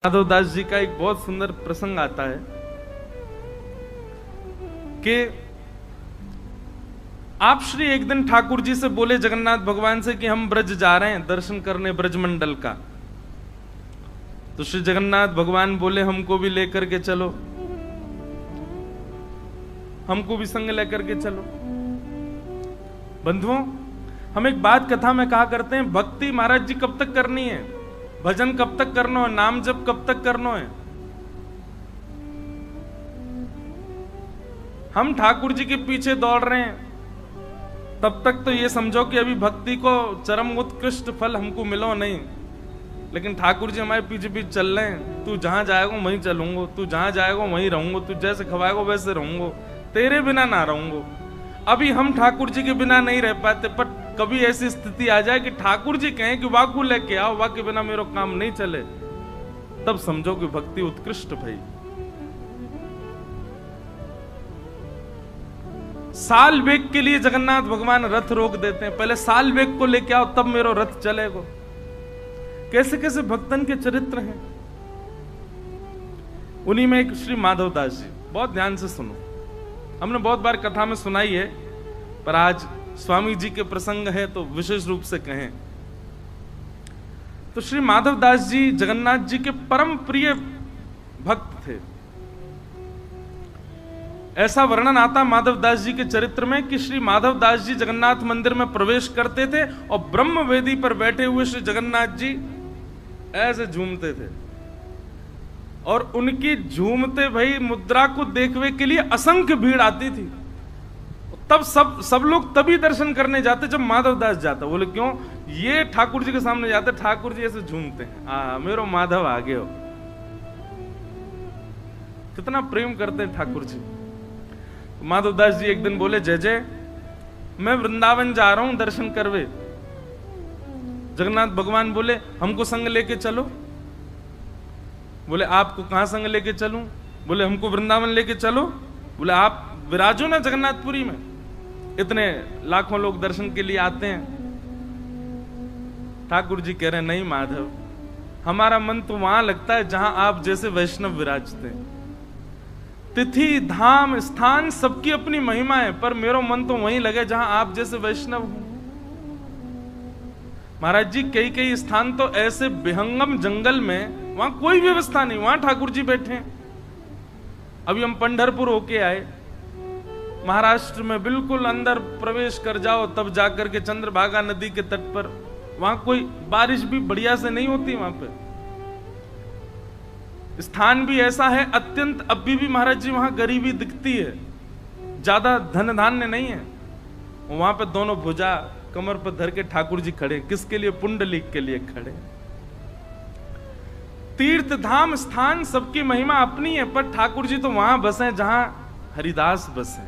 माधव दास जी का एक बहुत सुंदर प्रसंग आता है कि आप श्री एक दिन ठाकुर जी से बोले जगन्नाथ भगवान से कि हम ब्रज जा रहे हैं दर्शन करने ब्रजमंडल का। तो श्री जगन्नाथ भगवान बोले हमको भी लेकर के चलो, हमको भी संग लेकर के चलो। बंधुओं, हम एक बात कथा में कहा करते हैं, भक्ति महाराज जी कब तक करनी है, भजन कब तक करना है, नाम जप कब तक करना है। हम ठाकुर जी के पीछे दौड़ रहे हैं तब तक तो ये समझो कि अभी भक्ति को चरम उत्कृष्ट फल हमको मिलो नहीं, लेकिन ठाकुर जी हमारे पीछे पीछे चल रहे हैं। तू जहां जाएगा वहीं चलूंगा, तू जहां जाएगा वहीं रहूंगा, तू जैसे खवाएगा वैसे रहूंगा, तेरे बिना ना रहूंगा। अभी हम ठाकुर जी के बिना नहीं रह पाते, पर कभी ऐसी स्थिति आ जाए कि ठाकुर जी कहें कि वाकू लेके आओ, वाक के बिना मेरा काम नहीं चले, तब समझो कि भक्ति उत्कृष्ट भाई। साल वेग के लिए जगन्नाथ भगवान रथ रोक देते हैं, पहले साल वेग को लेके आओ तब मेरा रथ चलेगा। कैसे कैसे भक्तन के चरित्र हैं। उन्हीं में एक श्री माधव दास जी, बहुत ध्यान से सुनो, हमने बहुत बार कथा में सुनाई है, पर आज स्वामी जी के प्रसंग है तो विशेष रूप से कहें तो श्री माधव दास जी जगन्नाथ जी के परम प्रिय भक्त थे। ऐसा वर्णन आता माधव दास जी के चरित्र में कि श्री माधव दास जी जगन्नाथ मंदिर में प्रवेश करते थे और ब्रह्म वेदी पर बैठे हुए श्री जगन्नाथ जी ऐसे झूमते थे, और उनकी झूमते भाई मुद्रा को देखने के लिए असंख्य भीड़ आती थी। तब सब लोग तभी दर्शन करने जाते जब माधव दास जाता। बोले क्यों? ये ठाकुर जी के सामने जाते, ठाकुर जी ऐसे झूमते हैं, मेरो माधव आगे हो। कितना प्रेम करते हैं ठाकुर जी। माधव दास जी एक दिन बोले, जय जय मैं वृंदावन जा रहा हूं दर्शन करवे। जगन्नाथ भगवान बोले हमको संग लेके चलो। बोले आपको कहां संग लेके चलूं? बोले हमको वृंदावन लेके चलो। बोले आप विराजो ना जगन्नाथपुरी में, इतने लाखों लोग दर्शन के लिए आते हैं। ठाकुर जी कह रहे नहीं माधव, हमारा मन तो वहां लगता है जहां आप जैसे वैष्णव विराजते हैं। तिथि धाम स्थान सबकी अपनी महिमा है, पर मेरा मन तो वहीं लगे जहां आप जैसे वैष्णव हो। महाराज जी कई कई स्थान तो ऐसे विहंगम जंगल में, वहां कोई व्यवस्था नहीं, वहां ठाकुर जी बैठे हैं। अभी हम पंढरपुर होके आए, महाराष्ट्र में बिल्कुल अंदर प्रवेश कर जाओ तब जाकर के चंद्रभागा नदी के तट पर, वहां कोई बारिश भी बढ़िया से नहीं होती। वहां पे स्थान भी ऐसा है अत्यंत, अभी भी महाराज जी वहां गरीबी दिखती है, ज्यादा धन धान्य नहीं है। वहां पे दोनों भुजा कमर पर धर के ठाकुर जी खड़े, किसके लिए? पुंडलिक के लिए खड़े। तीर्थ धाम स्थान सबकी महिमा अपनी है, पर ठाकुर जी तो वहां बसे जहां हरिदास बसे।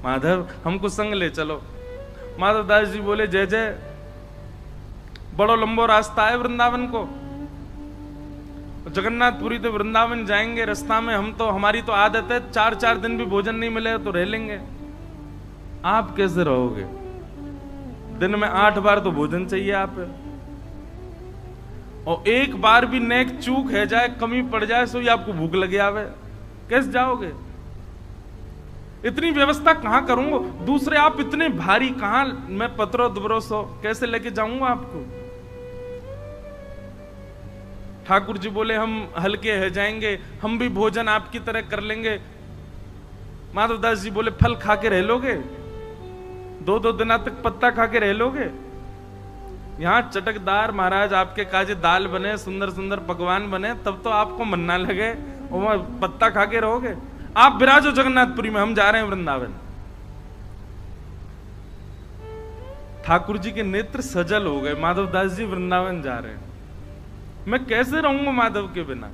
माधव हमको संग ले चलो। माधव दास जी बोले जय जय, बड़ो लंबो रास्ता है वृंदावन को, जगन्नाथपुरी तो वृंदावन जाएंगे, रास्ता में हमारी तो आदत है 4-4 दिन भी भोजन नहीं मिले तो रह लेंगे। आप कैसे रहोगे? दिन में 8 बार तो भोजन चाहिए आप, और एक बार भी नेक चूक है जाए, कमी पड़ जाए, सो ही आपको भूख लगे आवे, कैसे जाओगे? इतनी व्यवस्था कहां करूंगा? दूसरे आप इतने भारी, कहां मैं पत्रो दुबरो सो कैसे लेके जाऊंगा आपको? ठाकुर जी बोले हम हल्के है जाएंगे, हम भी भोजन आपकी तरह कर लेंगे। माधव दास जी बोले फल खा के रह लोगे? 2-2 दिन तक पत्ता खा के रह लोगे? यहां चटकदार महाराज आपके काजे दाल बने, सुंदर सुंदर पकवान बने, तब तो आपको मन ना लगे, और पत्ता खा के रहोगे? आप विराजो जगन्नाथपुरी में, हम जा रहे हैं वृंदावन। ठाकुर जी के नेत्र सजल हो गए, माधव दास जी वृंदावन जा रहे हैं, मैं कैसे रहूंगा माधव के बिना?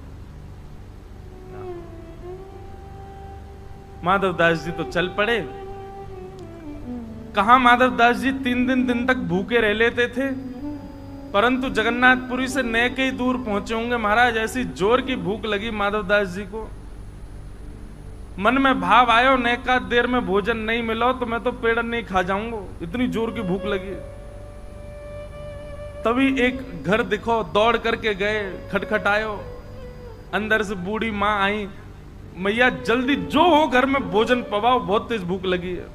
माधव दास जी तो चल पड़े। कहां माधव दास जी 3 दिन तक भूखे रह लेते थे, परंतु जगन्नाथपुरी से नेक ही दूर पहुंचे होंगे महाराज, ऐसी जोर की भूख लगी माधव दास जी को। मन में भाव आयो, नेका देर में भोजन नहीं मिलो तो मैं तो पेड़ नहीं खा जाऊंगा, इतनी जोर की भूख लगी। तभी एक घर दिखो, दौड़ करके गए, खटखटायो, अंदर से बूढ़ी माँ आई, मैया जल्दी जो हो घर में भोजन पवाओ, बहुत तेज भूख लगी है।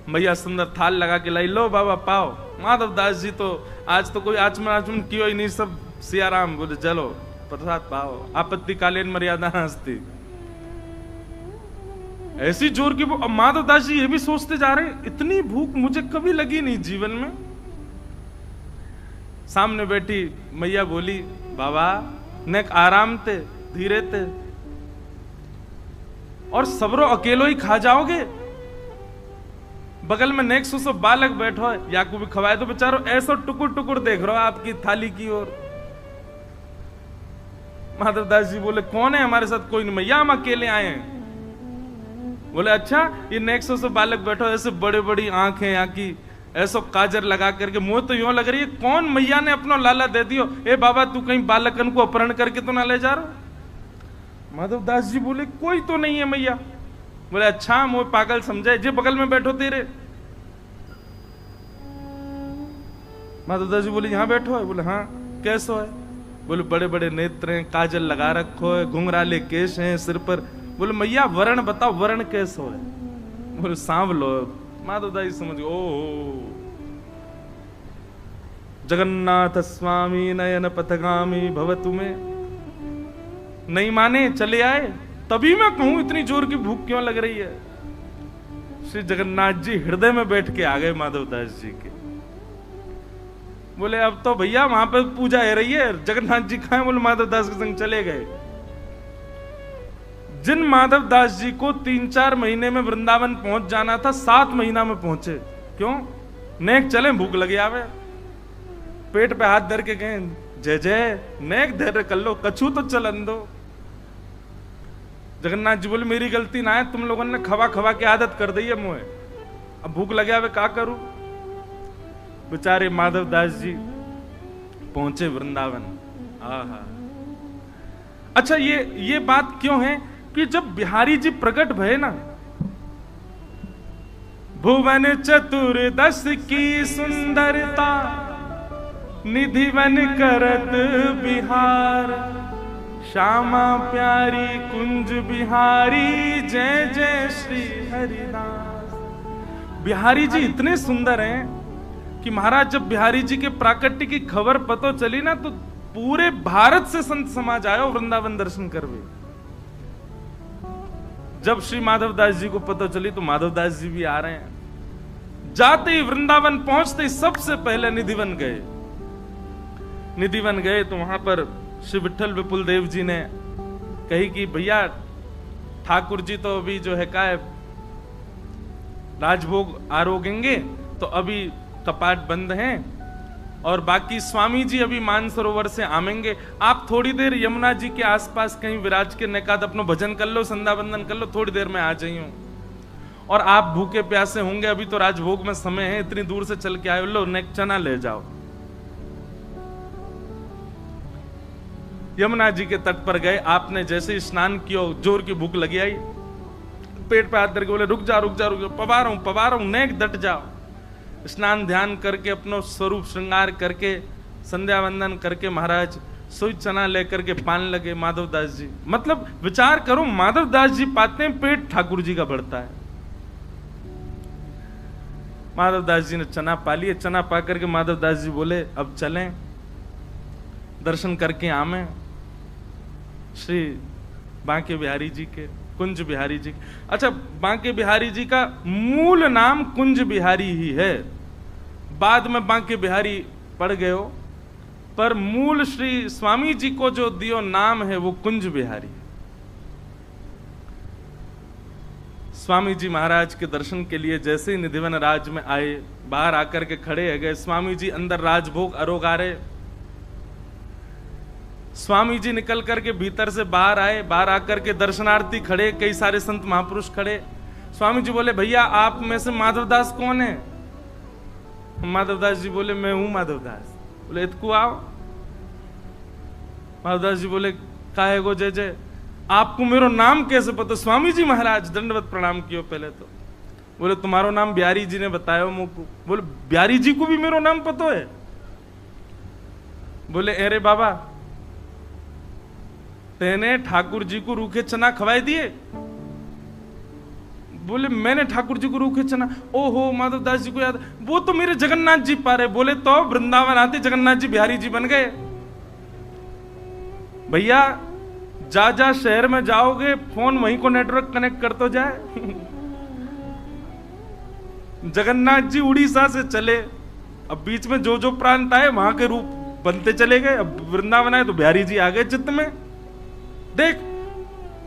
मैया सुंदर थाल लगा के लाई, लो बाबा पाओ। माधव दास जी तो आज तो कोई आचमन कियो ही नहीं, सब सियाराम बोले चलो प्रसाद पाओ, आपत्तिकालीन मर्यादा हस्ती। ऐसी जोर की भूख। माधव दास जी ये भी सोचते जा रहे, इतनी भूख मुझे कभी लगी नहीं जीवन में। सामने बैठी मैया बोली, बाबा नेक आराम ते, धीरे ते, और सबरो अकेलो ही खा जाओगे। बगल में नेक सो बालक बैठो है, याकू भी खवाए तो बेचारो ऐसा टुकुर टुकुर देख रहा आपकी थाली की ओर। माधव दास जी बोले, कौन है हमारे साथ? कोई नहीं मैया, हम अकेले आए हैं। बोले अच्छा, ये नेक सो बालक बैठो, ऐसे बड़े बड़ी आंखें यहाँ की, ऐसा काजर लगा करके, मुंह तो यूं लग रही है कौन मैया ने अपना लाला दे दियो। ए बाबा तू कहीं बालकन को अपहरण करके तो ना ले जा रहा? माधव दास जी बोले, कोई तो नहीं है मैया। बोले अच्छा, मुझे पागल समझे, जे बगल में बैठो तेरे। माधव दास जी बोले, यहां बैठो है? बोले हाँ। कैसो है? बोले बड़े बड़े नेत्र हैं, काजल लगा रखो है, घुंघराले केश हैं सिर पर। बोले मैया वर्ण बताओ, वर्ण कैसो है? बोले सांवलो। माधव दास जी समझ गए, ओ जगन्नाथ स्वामी नयन पथगामी भवतु में। नहीं माने, चले आए। तभी मैं कहूं इतनी जोर की भूख क्यों लग रही है। श्री जगन्नाथ जी हृदय में बैठ के आ गए माधव दास जी के। बोले अब तो भैया वहां पर पूजा हो रही है, जगन्नाथ जी कहां? बोले माधव दास के संग चले गए। जिन माधव दास जी को 3-4 महीने में वृंदावन पहुंच जाना था, 7 महीना में पहुंचे। क्यों? नेक चले, भूख लगे आवे, पेट पे हाथ धर के गए, जय जय नेक धैर्य कर लो, कछू तो चलन दो। जगन्नाथ जी बोले मेरी गलती ना है, तुम लोगों ने खवा खवा की आदत कर दी है मुझे, अब भूख लगे आवे क्या करूं। बेचारे माधव दास जी पहुंचे वृंदावन। आहा। अच्छा ये बात क्यों है कि जब बिहारी जी प्रकट भये ना, भुवन चतुर्दश की सुंदरता निधिवन करत बिहार, श्यामा प्यारी कुंज बिहारी जय जय श्री हरिदास। बिहारी जी इतने सुंदर हैं कि महाराज जब बिहारी जी के प्राकट्य की खबर पतो चली ना, तो पूरे भारत से संत समाज आयो वृंदावन दर्शन करवे। जब श्री माधव दास जी को पता चली तो माधव दास जी भी आ रहे हैं। जाते ही वृंदावन पहुंचते ही सबसे पहले निधिवन गए। निधिवन गए तो वहां पर श्री विठल विपुल देव जी ने कही कि भैया ठाकुर जी तो अभी जो है का राजभोग आरोगेंगे, तो अभी कपाट बंद हैं, और बाकी स्वामी जी अभी मानसरोवर से आमेंगे। आप थोड़ी देर यमुना जी के आसपास कहीं विराज के नेकाद अपनो भजन कर लो, संध्या वंदन कर लो, थोड़ी देर में आ जाइयो। और आप भूखे प्यासे होंगे, अभी तो राजभोग में समय है, इतनी दूर से चल के आए, लो नेक चना ले जाओ। यमुना जी के तट पर गए, आपने जैसे ही स्नान किया, जोर की भूख लगी आई, पेट पे हाथ धर के बोले रुक जा रुक जा रुक जा, पवा रहा हूं, नेक डट जाओ। स्नान ध्यान करके अपनो स्वरूप श्रृंगार करके संध्या वंदन करके महाराज सोई चना लेकर के पान लगे माधव दास जी। मतलब विचार करो, माधव दास जी पाते हैं, पेट ठाकुर जी का बढ़ता है। माधव दास जी ने चना पा लिए। चना पा करके माधव दास जी बोले अब चलें, दर्शन करके आमे श्री बांके बिहारी जी के, कुंज बिहारी जी। अच्छा, बांके बिहारी जी का मूल नाम कुंज बिहारी ही है, बाद में बांके बिहारी पड़ गए हो, पर मूल श्री स्वामी जी को जो दियो नाम है वो कुंज बिहारी। स्वामी जी महाराज के दर्शन के लिए जैसे ही निधिवन राज में आए, बाहर आकर के खड़े है गए। स्वामी जी अंदर राजभोग अरोगारे। स्वामी जी निकल करके भीतर से बाहर आए, बाहर आकर के दर्शनार्थी खड़े, कई सारे संत महापुरुष खड़े। स्वामी जी बोले भैया आप में से माधवदास कौन है? माधवदास जी बोले मैं हूं माधवदास। बोले इतकू आओ। माधवदास जी बोले काहे गो जय जय, आपको मेरो नाम कैसे पता? स्वामी जी महाराज दंडवत प्रणाम कियो पहले तो। बोले तुम्हारो नाम बिहारी जी ने बताया मुझको। बोले बिहारी जी को भी मेरो नाम पता है? बोले अरे बाबा तेने ठाकुर जी को रूखे चना खवाए दिए? बोले मैंने ठाकुर जी को रूखे चना, ओहो माधव दास जी को याद, वो तो मेरे जगन्नाथ जी पा रहे। बोले तो वृंदावन आते जगन्नाथ जी बिहारी जी बन गए। भैया जा जा शहर में जाओगे फोन वहीं को नेटवर्क कनेक्ट कर तो जाए। जगन्नाथ जी उड़ीसा से चले, अब बीच में जो जो प्रांत आए वहां के रूप बनते चले गए। अब वृंदावन आए तो बिहारी जी आ गए चित्त में। देख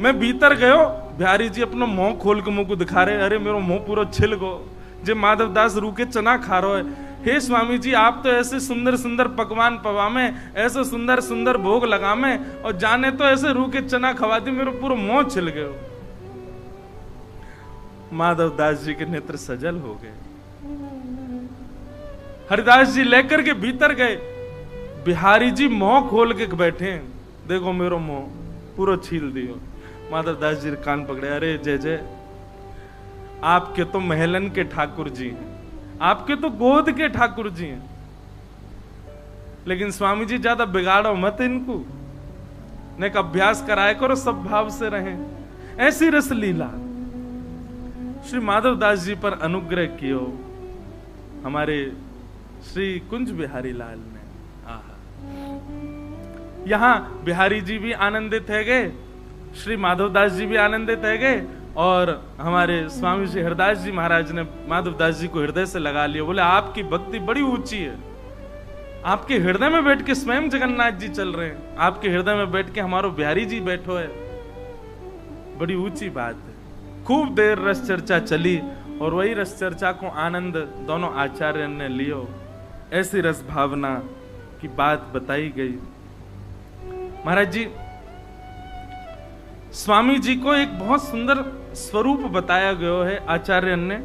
मैं भीतर गयो, बिहारी जी अपना मुंह खोल के मुंह को दिखा रहे, अरे मेरा मुंह पूरा छिल गो जे माधव दास रूके चना खा रहा है। हे स्वामी जी आप तो ऐसे सुंदर सुंदर पकवान पवा में, ऐसे सुंदर सुंदर भोग लगा में, और जाने तो ऐसे रूके चना खवा दी, मेरा पूरा मुंह छिल गयो। माधव दास जी के नेत्र सजल हो गए। हरिदास जी लेकर के भीतर गए, बिहारी जी मुंह खोल के बैठे, देखो मेरो मुंह पूरा छील दियो। माधव दास जी कान पकड़े, अरे जय जय, आपके तो महलन के ठाकुर जी हैं, आपके तो गोद के ठाकुर जी हैं, लेकिन स्वामी जी ज्यादा बिगाड़ो मत इनको, ने एक अभ्यास कराया करो, सब भाव से रहें। ऐसी रस लीला श्री माधव दास जी पर अनुग्रह कियो हमारे श्री कुंज बिहारी लाल ने। यहां बिहारी जी भी आनंदित है गए, श्री माधव दास जी भी आनंदित है गए, और हमारे स्वामी श्री हरदास जी महाराज ने माधव दास जी को हृदय से लगा लिया। बोले आपकी भक्ति बड़ी ऊंची है, आपके हृदय में बैठ के स्वयं जगन्नाथ जी चल रहे हैं, आपके हृदय में बैठ के हमारो बिहारी जी बैठो है, बड़ी ऊंची बात है। खूब देर रस चर्चा चली, और वही रस चर्चा को आनंद दोनों आचार्य ने लियो। ऐसी रस भावना की बात बताई गई। महाराज जी स्वामी जी को एक बहुत सुंदर स्वरूप बताया गया है आचार्य ने।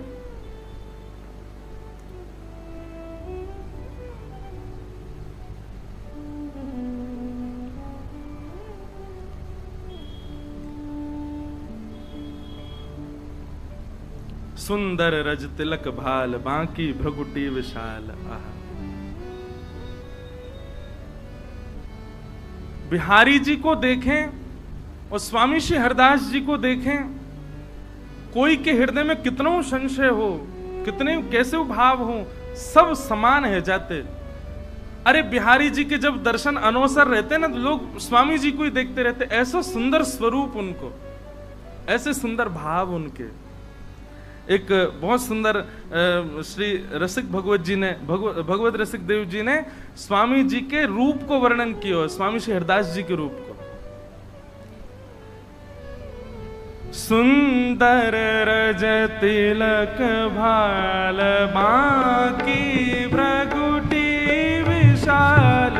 सुंदर रज तिलक भाल, बांकी भ्रगुटी विशाल। बिहारी जी को देखें और स्वामी श्री हरदास जी को देखें, कोई के हृदय में कितना संशय हो, कितने कैसे भाव हो, सब समान है जाते। अरे बिहारी जी के जब दर्शन अनवसर रहते ना, तो लोग स्वामी जी को ही देखते रहते, ऐसा सुंदर स्वरूप उनको, ऐसे सुंदर भाव उनके। एक बहुत सुंदर श्री रसिक भगवत जी ने, भगवत रसिक देव जी ने स्वामी जी के रूप को वर्णन किया, स्वामी श्री हरदास जी के रूप को। सुंदर रज तिलक भाल, बांकी भ्रगुटी विशाल।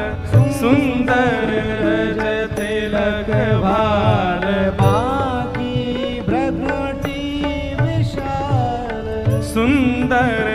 सुंदर रज तिलक भाल, बांकी भ्रगुटी विशाल। सुंदर